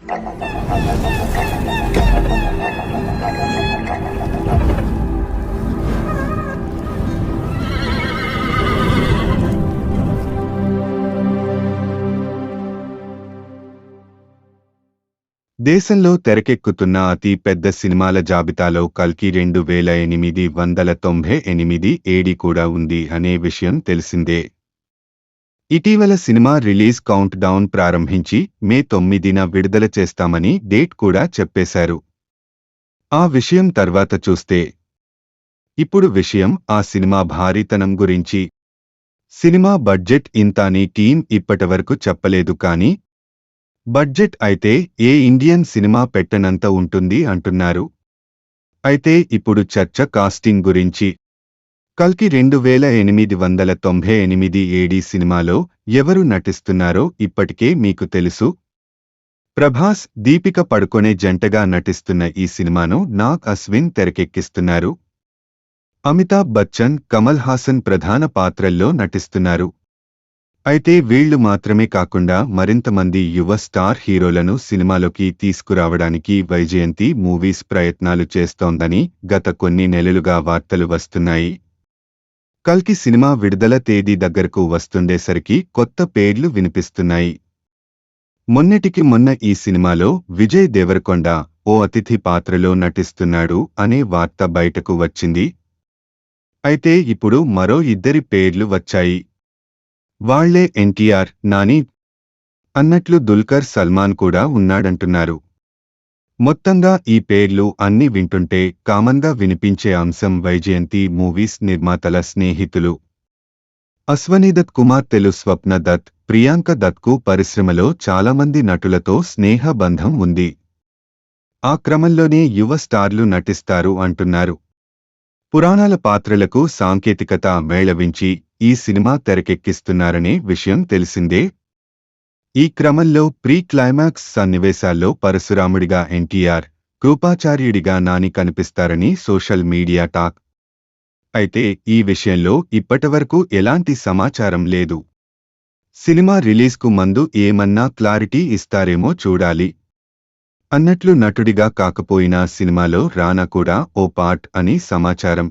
దేశంలో తెరకెక్కుతున్న అతి పెద్ద సినిమాల జాబితాలో కల్కి 2898 ఏడి కూడా ఉంది అనే విషయం తెలిసిందే. ఇటీవల సినిమా రిలీజ్ కౌంట్ డౌన్ ప్రారంభించి మే 9న విడుదల చేస్తామని డేట్ కూడా చెప్పేశారు. ఆ విషయం తర్వాత చూస్తే ఇప్పుడు విషయం ఆ సినిమా భారీతనం గురించి. సినిమా బడ్జెట్ ఇంత అని టీం ఇప్పటివరకు చెప్పలేదు, కానీ బడ్జెట్ అయితే ఏ ఇండియన్ సినిమా పెట్టనంత ఉంటుంది అంటున్నారు. అయితే ఇప్పుడు చర్చ కాస్టింగ్ గురించి. కల్కి 2898 ఏడి సినిమాలో ఎవరు నటిస్తున్నారో ఇప్పటికే మీకు తెలుసు. ప్రభాస్, దీపిక పడుకొనే జంటగా నటిస్తున్న ఈ సినిమాను నాగ్ అశ్విన్ తెరకెక్కిస్తున్నారు. అమితాబ్ బచ్చన్, కమల్ హాసన్ ప్రధాన పాత్రల్లో నటిస్తున్నారు. అయితే వీళ్లు మాత్రమే కాకుండా మరింతమంది యువ స్టార్ హీరోలను సినిమాలోకి తీసుకురావడానికి వైజయంతి మూవీస్ ప్రయత్నాలు చేస్తోందని గత కొన్ని నెలలుగా వార్తలు వస్తున్నాయి. కల్కి సినిమా విడుదల తేదీ దగ్గరకు వస్తుండేసరికి కొత్త పేర్లు వినిపిస్తున్నాయి. మొన్నటికి మొన్న ఈ సినిమాలో విజయ్ దేవరకొండ ఓ అతిథి పాత్రలో నటిస్తున్నాడు అనే వార్త బయటకు వచ్చింది. అయితే ఇప్పుడు మరో ఇద్దరి పేర్లు వచ్చాయి. వాళ్లే ఎన్టీఆర్, నాని. అన్నట్లు దుల్కర్ సల్మాన్ కూడా ఉన్నాడంటున్నారు. మొత్తంగా ఈ పేర్లు అన్ని వింటుంటే కామన్గా వినిపించే అంశం వైజయంతి మూవీస్ నిర్మాతల స్నేహితులు. అశ్వనీదత్ కుమార్తెలు స్వప్న దత్, ప్రియాంక దత్కు పరిశ్రమలో చాలామంది నటులతో స్నేహ బంధం ఉంది. ఆ క్రమంలోనే యువ స్టార్లు నటిస్తారు అంటున్నారు. పురాణాల పాత్రలకు సాంకేతికత మేళవించి ఈ సినిమా తెరకెక్కిస్తున్నారనే విషయం తెలిసిందే. ఈ క్రమంలో ప్రీ క్లైమాక్స్ సన్నివేశాల్లో పరశురాముడిగా ఎన్టీఆర్, కృపాచార్యుడిగా నాని కనిపిస్తారని సోషల్ మీడియా టాక్. అయితే ఈ విషయంలో ఇప్పటివరకు ఎలాంటి సమాచారం లేదు. సినిమా రిలీజ్కు ముందు ఏమన్నా క్లారిటీ ఇస్తారేమో చూడాలి. అన్నట్లు నటుడిగా కాకపోయినా సినిమాలో రానా కూడా ఓ పార్ట్ అని సమాచారం.